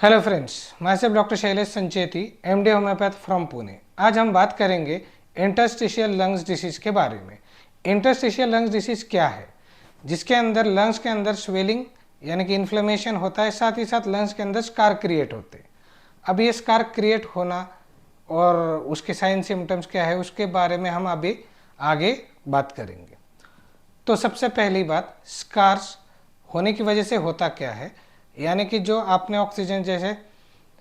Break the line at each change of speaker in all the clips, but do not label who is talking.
Hello friends, मैं सिर्फ doctor Shailesh Sancheti, MD homeopath from Pune. आज हम बात करेंगे इंटरस्टिशियल लंग्स डिसीज के बारे में। इंटरस्टिशियल लंग्स डिसीज क्या है? जिसके अंदर लंग्स के अंदर स्वेलिंग यानी कि इन्फ्लेमेशन होता है, साथ ही साथ लंग्स के अंदर स्कार क्रिएट होते हैं। अब ये स्कार क्रिएट होना और उसके साइन सिम्टम्स क्या है उसके बारे में हम अभी आगे बात करेंगे। तो सबसे पहली बात, स्कार्स होने की वजह से होता क्या है, यानी कि जो आपने ऑक्सीजन जैसे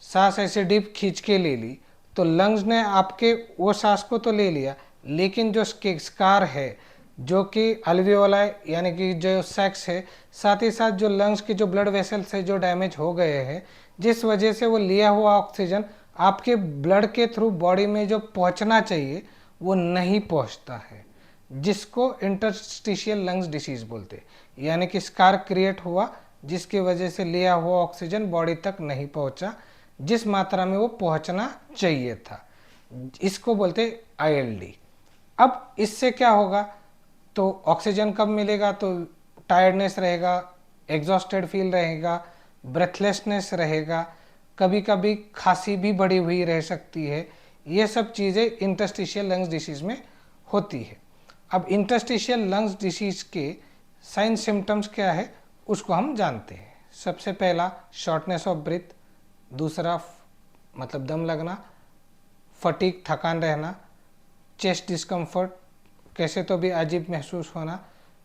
सांस ऐसे डीप खींच के ले ली तो लंग्स ने आपके वो सांस को तो ले लिया, लेकिन जो स्कार है जो कि अल्वियोलाई यानी कि जो सैक्स है, साथ ही साथ जो लंग्स की जो ब्लड वेसल्स है जो डैमेज हो गए हैं, जिस वजह से वो लिया हुआ ऑक्सीजन आपके ब्लड के थ्रू बॉडी में जो पहुंचना चाहिए वो नहीं पहुंचता है, जिसको इंटरस्टिशियल लंग्स डिसीज बोलते हैं। यानी कि स्कार क्रिएट हुआ जिसकी वजह से लिया हुआ ऑक्सीजन बॉडी तक नहीं पहुंचा जिस मात्रा में वो पहुंचना चाहिए था, इसको बोलते आईएलडी। अब इससे क्या होगा, तो ऑक्सीजन कब मिलेगा तो टायर्डनेस रहेगा, एग्जॉस्टेड फील रहेगा, ब्रेथलेसनेस रहेगा, कभी कभी खांसी भी बढ़ी हुई रह सकती है। ये सब चीज़ें इंटरस्टिशियल लंग्स डिसीज में होती है। अब इंटरस्टिशियल लंग्स डिसीज के साइन सिम्टम्स क्या है उसको हम जानते हैं। सबसे पहला शॉर्टनेस ऑफ ब्रीथ, दूसरा मतलब दम लगना, फटीग थकान रहना, चेस्ट डिस्कम्फर्ट कैसे तो भी अजीब महसूस होना,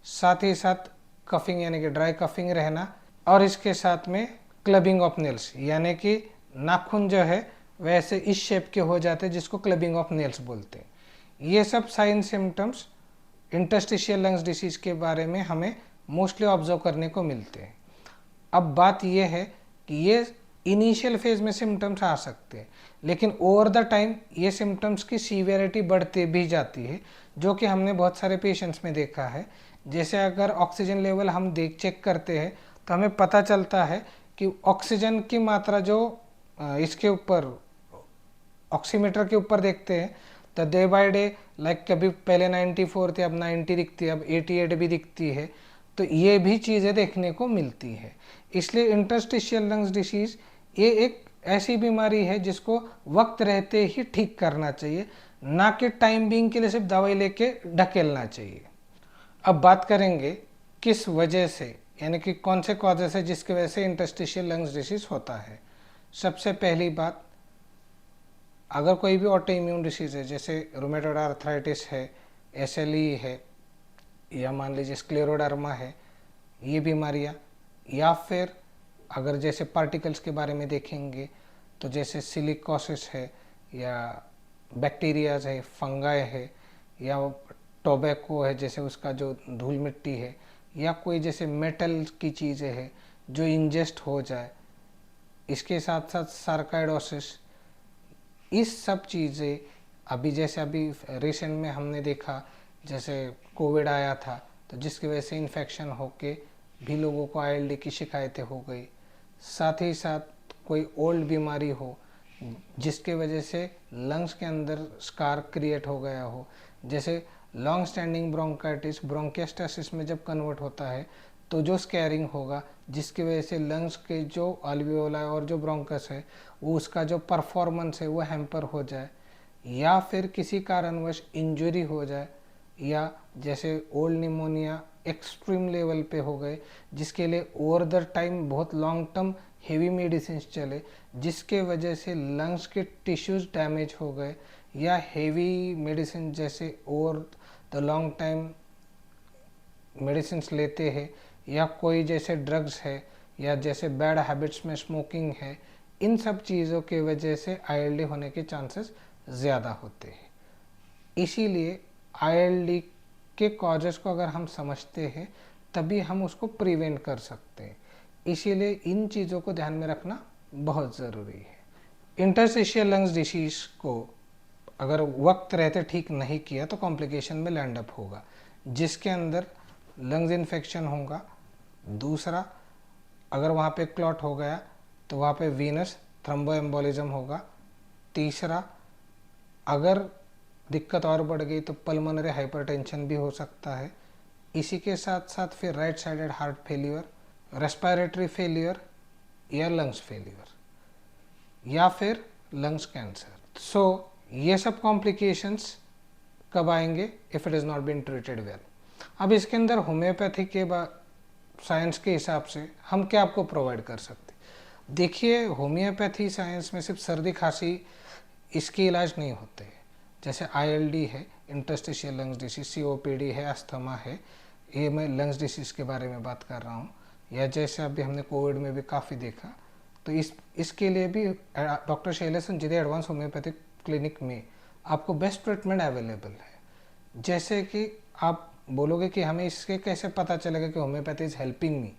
साथ ही साथ कफिंग यानी कि ड्राई कफिंग रहना, और इसके साथ में क्लबिंग ऑफ नेल्स यानी कि नाखून जो है वैसे इस शेप के हो जाते हैं जिसको क्लबिंग ऑफ नेल्स बोलते हैं। ये सब sign symptoms interstitial lungs disease के बारे में हमें मोस्टली ऑब्जर्व करने को मिलते हैं। अब बात यह है कि ये इनिशियल फेज में सिम्टम्स आ सकते हैं, लेकिन ओवर द टाइम ये सिम्टम्स की सीवियरिटी बढ़ती भी जाती है, जो कि हमने बहुत सारे पेशेंट्स में देखा है। जैसे अगर ऑक्सीजन लेवल हम चेक करते हैं तो हमें पता चलता है कि ऑक्सीजन की मात्रा जो इसके ऊपर ऑक्सीमीटर के ऊपर देखते हैं तो डे बाय डे लाइक कभी पहले 94 थी, अब 90 दिखती है, अब 88 भी दिखती है। तो ये भी चीज़ें देखने को मिलती है। इसलिए इंटरस्टिशियल लंग्स डिसीज ये एक ऐसी बीमारी है जिसको वक्त रहते ही ठीक करना चाहिए, ना कि टाइम बीइंग के लिए सिर्फ दवाई लेके ढकेलना चाहिए। अब बात करेंगे किस वजह से, यानी कि कौन से कॉजेस है जिसकी वजह से इंटरस्टिशियल लंग्स डिसीज होता है। सबसे पहली बात, अगर कोई भी ऑटो इम्यून डिसीज़ है जैसे रूमेटॉइड आर्थराइटिस है, एसएलई है, या मान लीजिए स्क्लेरोडर्मा है, ये बीमारियाँ, या फिर अगर जैसे पार्टिकल्स के बारे में देखेंगे तो जैसे सिलिकोसिस है, या बैक्टीरियाज है, फंगाई है, या टोबैको है जैसे उसका जो धूल मिट्टी है, या कोई जैसे मेटल की चीज़ें हैं जो इंजेस्ट हो जाए, इसके साथ साथ सार्काइडोसिस, इस सब चीज़ें अभी जैसे अभी रिसेंट में हमने देखा जैसे कोविड आया था तो जिसकी वजह से इन्फेक्शन होके भी लोगों को आईएलडी की शिकायतें हो गई। साथ ही साथ कोई ओल्ड बीमारी हो जिसके वजह से लंग्स के अंदर स्कार क्रिएट हो गया हो, जैसे लॉन्ग स्टैंडिंग ब्रोंकाइटिस ब्रोंकियोस्टासिस में जब कन्वर्ट होता है तो जो स्कैरिंग होगा जिसकी वजह से लंग्स के जो अल्वियोलाई और जो ब्रोंकस है वो उसका जो परफॉर्मेंस है वो हैम्पर हो जाए, या फिर किसी कारणवश इंजरी हो जाए, या जैसे ओल्ड निमोनिया एक्सट्रीम लेवल पे हो गए जिसके लिए ओवर द टाइम बहुत लॉन्ग टर्म हेवी मेडिसिन चले जिसके वजह से लंग्स के टिश्यूज डैमेज हो गए, या हेवी मेडिसिन जैसे over the long time medicine लेते हैं, या कोई जैसे ड्रग्स है, या जैसे बैड हैबिट्स में स्मोकिंग है, इन सब चीज़ों के वजह से आईएलडी होने के चांसेस ज़्यादा होते हैं। इसीलिए आईएलडी के कॉजेस को अगर हम समझते हैं तभी हम उसको प्रिवेंट कर सकते हैं। इसीलिए इन चीज़ों को ध्यान में रखना बहुत ज़रूरी है। इंटरस्टिशियल लंग्स डिसीज को अगर वक्त रहते ठीक नहीं किया तो कॉम्प्लिकेशन में लैंड अप होगा, जिसके अंदर लंग्स इन्फेक्शन होगा। दूसरा, अगर वहाँ पे क्लॉट हो गया तो वहाँ पे वीनस थ्रोम्बोएम्बोलिज्म होगा। तीसरा, अगर दिक्कत और बढ़ गई तो पल्मोनरी हाइपरटेंशन भी हो सकता है। इसी के साथ साथ फिर right sided heart failure, respiratory failure या लंग्स फेलियर। या फिर लंग्स कैंसर। सो ये सब कॉम्प्लिकेशंस कब आएंगे? If it is not been treated well. अब इसके अंदर होम्योपैथी के साइंस के हिसाब से हम क्या आपको प्रोवाइड कर सकते? देखिए, होम्योपैथी साइंस में सिर्फ सर्दी खांसी इसके इलाज नहीं होते हैं। जैसे ILD है, इंटरस्टिशियल लंग्स डिसीज, COPD है, अस्थमा है, ये मैं लंग्स डिसीज के बारे में बात कर रहा हूँ। या जैसे अभी हमने कोविड में भी काफ़ी देखा, तो इसके लिए भी doctor Shailesh Sancheti advance homeopathic clinic में आपको बेस्ट ट्रीटमेंट अवेलेबल है। जैसे कि आप बोलोगे कि हमें इसके कैसे पता चलेगा कि होम्योपैथी इज़ हेल्पिंग मी,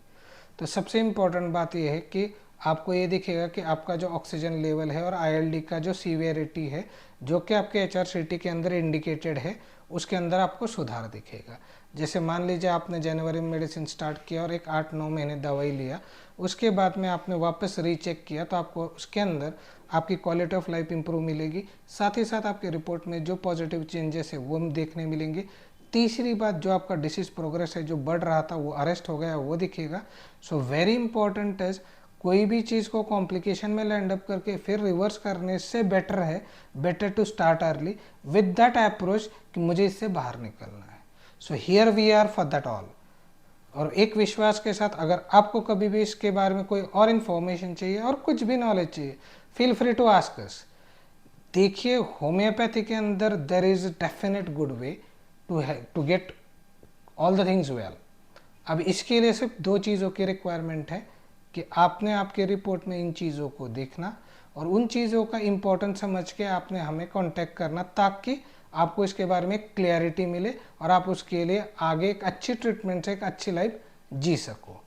तो सबसे इम्पॉर्टेंट बात यह है कि आपको ये दिखेगा कि आपका जो ऑक्सीजन लेवल है और ILD का जो सीवियरिटी है, जो कि आपके HRCT के अंदर इंडिकेटेड है, उसके अंदर आपको सुधार दिखेगा। जैसे मान लीजिए आपने जनवरी में मेडिसिन स्टार्ट किया और एक 8-9 महीने दवाई लिया, उसके बाद में आपने वापस रीचेक किया, तो आपको उसके अंदर आपकी क्वालिटी ऑफ लाइफ इंप्रूव मिलेगी। साथ ही साथ आपके रिपोर्ट में जो पॉजिटिव चेंजेस है वो देखने मिलेंगे। तीसरी बात, जो आपका डिसीज प्रोग्रेस है जो बढ़ रहा था वो अरेस्ट हो गया, वो दिखेगा। सो वेरी इंपॉर्टेंट इज, कोई भी चीज़ को कॉम्प्लिकेशन में लैंड अप करके फिर रिवर्स करने से better to start early with that approach कि मुझे इससे बाहर निकलना है। So here we are for that all. और एक विश्वास के साथ, अगर आपको कभी भी इसके बारे में कोई और इन्फॉर्मेशन चाहिए और कुछ भी नॉलेज चाहिए, feel free to ask us. देखिए, होम्योपैथी के अंदर there is definite good way to get all the things well. अब इसके लिए सिर्फ 2 चीज़ों की रिक्वायरमेंट है कि आपने आपके रिपोर्ट में इन चीज़ों को देखना और उन चीज़ों का इम्पोर्टेंस समझ के आपने हमें कांटेक्ट करना, ताकि आपको इसके बारे में क्लैरिटी मिले और आप उसके लिए आगे एक अच्छी ट्रीटमेंट से एक अच्छी लाइफ जी सको।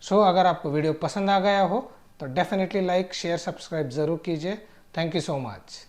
सो अगर आपको वीडियो पसंद आ गया हो तो डेफिनेटली लाइक, शेयर, सब्सक्राइब ज़रूर कीजिए। Thank you so much.